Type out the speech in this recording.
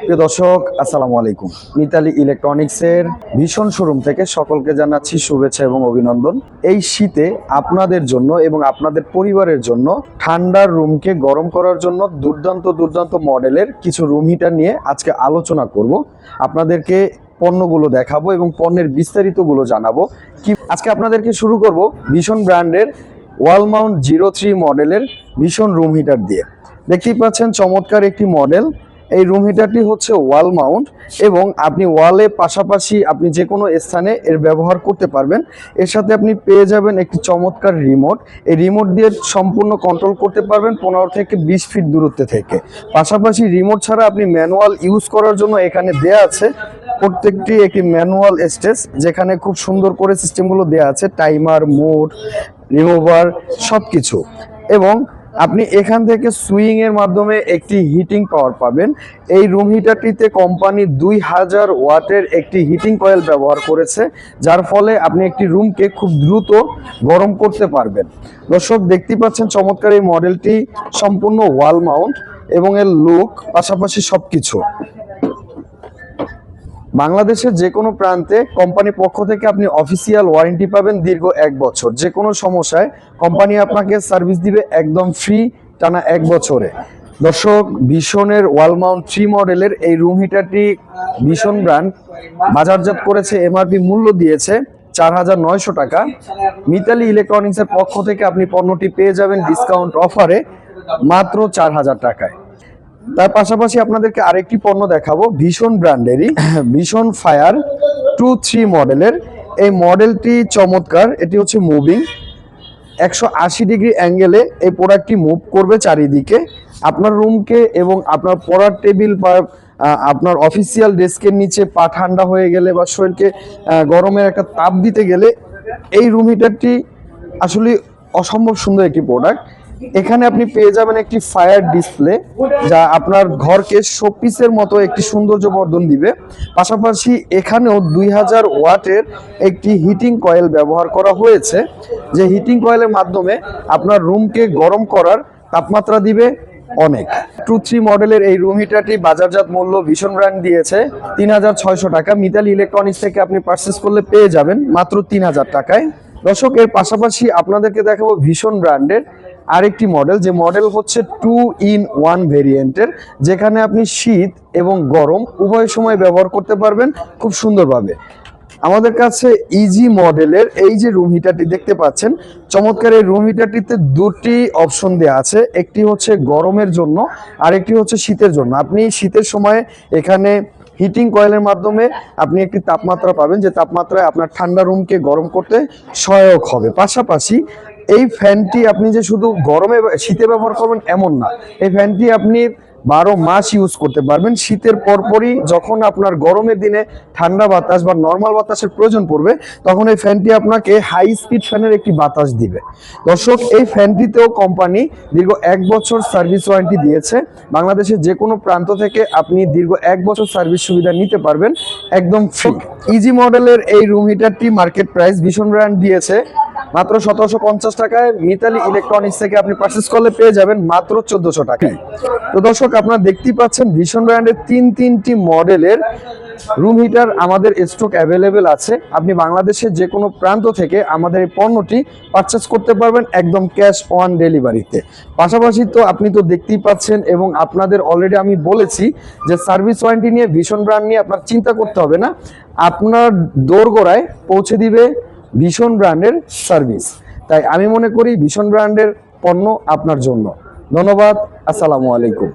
প্রিয় দর্শক, আসসালামু আলাইকুম। মিতালি ইলেকট্রনিক্সের ভীষণ শোরুম থেকে সকলকে জানাচ্ছি শুভেচ্ছা এবং অভিনন্দন। এই শীতে আপনাদের জন্য এবং আপনাদের পরিবারের জন্য ঠান্ডার রুমকে গরম করার জন্য দুর্দান্ত মডেলের কিছু রুম হিটার নিয়ে আজকে আলোচনা করব। আপনাদেরকে পণ্যগুলো দেখাবো এবং পণ্যের বিস্তারিতগুলো জানাবো। আজকে আপনাদেরকে শুরু করব ভীষণ ব্র্যান্ডের ওয়াল মাউন্ট 03 মডেলের ভীষণ রুম হিটার দিয়ে। দেখতেই পাচ্ছেন চমৎকার একটি মডেল। এই রুম হিটারটি হচ্ছে ওয়াল মাউন্ট এবং আপনি ওয়ালে পাশাপাশি আপনি যে কোনো স্থানে এর ব্যবহার করতে পারবেন। এর সাথে আপনি পেয়ে যাবেন একটি চমৎকার রিমোট। এই রিমোট দিয়ে সম্পূর্ণ কন্ট্রোল করতে পারবেন 15 থেকে 20 ফিট দূরত্ব থেকে। পাশাপাশি রিমোট ছাড়া আপনি ম্যানুয়াল ইউজ করার জন্য এখানে দেয়া আছে প্রত্যেকটি একটি ম্যানুয়াল স্টেজ, যেখানে খুব সুন্দর করে সিস্টেমগুলো দেয়া আছে, টাইমার, মোড, রিমুভার সবকিছু। এবং আপনি এখান থেকে সুইং এর মাধ্যমে একটি হিটিং পাওয়ার পাবেন। এই রুম হিটারটিতে কোম্পানি 2000 ওয়াটের একটি হিটিং কয়েল ব্যবহার করেছে, যার ফলে আপনি একটি রুমকে খুব দ্রুত গরম করতে পারবেন। দর্শক, দেখতেই পাচ্ছেন চমৎকার এই মডেলটি সম্পূর্ণ ওয়াল মাউন্ট এবং এর লুক পাশাপাশি সবকিছু। বাংলাদেশের যে কোনো প্রান্তে কোম্পানির পক্ষ থেকে আপনি অফিসিয়াল ওয়ারেন্টি পাবেন দীর্ঘ 1 বছর। যে কোনো সমস্যায় কোম্পানি আপনাকে সার্ভিস দিবে একদম ফ্রি, টানা 1 বছরে। দর্শক, ভীষণের ওয়াল মাউন্ট 3 মডেলের এই রুম হিটারটি ভীষণ ব্র্যান্ড বাজারজাত করেছে, এমআরপি মূল্য দিয়েছে 4900 টাকা। মিতালি ইলেকট্রনিক্সের পক্ষ থেকে আপনি পণ্যটি পেয়ে যাবেন ডিসকাউন্ট অফারে মাত্র 4000 টাকায়। তার পাশাপাশি আপনাদেরকে আরেকটি পণ্য দেখাবো ভীষণ ব্র্যান্ডেরই, ভীষণ ফায়ার 23 মডেলের। এই মডেলটি চমৎকার। এটি হচ্ছে মুভিং 180 ডিগ্রি অ্যাঙ্গেলে এই প্রোডাক্টটি মুভ করবে চারিদিকে। আপনার রুমকে এবং আপনার পড়ার টেবিল বা আপনার অফিসিয়াল ডেস্কের নিচে পা ঠান্ডা হয়ে গেলে বা শরীরকে গরমের একটা তাপ দিতে গেলে এই রুম হিটারটি আসলে অসম্ভব সুন্দর একটি প্রোডাক্ট। এখানে আপনি পেয়ে যাবেন একটি ফায়ার ডিসপ্লে, যা আপনার ঘরকে শোপিসের মতো একটি সৌন্দর্য বর্ধন দিবে। পাশাপাশি এখানেও 2000 ওয়াটের একটি হিটিং কয়েল ব্যবহার করা হয়েছে, যে হিটিং কয়েলের মাধ্যমে আপনার রুমকে গরম করার তাপমাত্রা দিবে অনেক। 23 মডেলের এই রুম হিটারটি বাজারজাত মূল্য ভীষণ ব্র্যান্ড দিয়েছে 3600 টাকা। মিতালি ইলেকট্রনিক্স থেকে আপনি পারচেস করলে পেয়ে যাবেন মাত্র 3000 টাকায়। দর্শক, এর পাশাপাশি আপনাদেরকে দেখাবো ভীষণ ব্র্যান্ডের আরেকটি মডেল, যে মডেল হচ্ছে 2-in-1 ভেরিয়েন্টের, যেখানে আপনি শীত এবং গরম উভয় সময় ব্যবহার করতে পারবেন খুব সুন্দরভাবে। আমাদের কাছে ইজি মডেলের এই যে রুম হিটারটি দেখতে পাচ্ছেন, চমৎকার এই রুম হিটারটিতে দুটি অপশন দেওয়া আছে, একটি হচ্ছে গরমের জন্য আর একটি হচ্ছে শীতের জন্য। আপনি শীতের সময় এখানে হিটিং কয়েলের মাধ্যমে আপনি একটি তাপমাত্রা পাবেন, যে তাপমাত্রায় আপনার ঠান্ডা রুমকে গরম করতে সহায়ক হবে। পাশাপাশি এই ফ্যানটি আপনি যে শুধু গরমে শীতে ব্যবহার করবেন এমন না, এই ফ্যানটি আপনি 12 মাস ইউজ করতে পারবেন। শীতের পরপরই যখন আপনার গরমের দিনে ঠান্ডা বাতাস বা নর্মাল বাতাসের প্রয়োজন পড়বে, তখন এই ফ্যানটি আপনাকে হাই স্পিড ফ্যানের একটি বাতাস দিবে। দর্শক, এই ফ্যানটিতেও কোম্পানি দীর্ঘ 1 বছর সার্ভিস ওয়ারেন্টি দিয়েছে। বাংলাদেশের যে কোনো প্রান্ত থেকে আপনি দীর্ঘ 1 বছর সার্ভিস সুবিধা নিতে পারবেন একদম ফ্রি। ইজি মডেলের এই রুম হিটারটি মার্কেট প্রাইস ভীষণ ব্র্যান্ড দিয়েছে মাত্র 1750 টাকায়। মিতালি ইলেকট্রনিক্স থেকে আপনি পারচেস করলে পেয়ে যাবেন মাত্র 1400 টাকায়। তো দর্শক, আপনারা দেখতেই পাচ্ছেন ভীষণ ব্র্যান্ডের 3টি মডেলের রুম হিটার আমাদের স্টক অ্যাভেলেবেল আছে। আপনি বাংলাদেশের যে কোনো প্রান্ত থেকে আমাদের এই পণ্যটি পারচেস করতে পারবেন একদম ক্যাশ অন ডেলিভারিতে। পাশাপাশি তো আপনি তো দেখতেই পাচ্ছেন এবং আপনাদের অলরেডি আমি বলেছি যে সার্ভিস ওয়ারেন্টি নিয়ে ভীষণ ব্র্যান্ড নিয়ে আপনার চিন্তা করতে হবে না, আপনার দোরগোড়ায় পৌঁছে দিবে ভীষণ ব্র্যান্ডের সার্ভিস। তাই আমি মনে করি ভীষণ ব্র্যান্ডের পণ্য আপনার জন্য। ধন্যবাদ, আসসালামু আলাইকুম।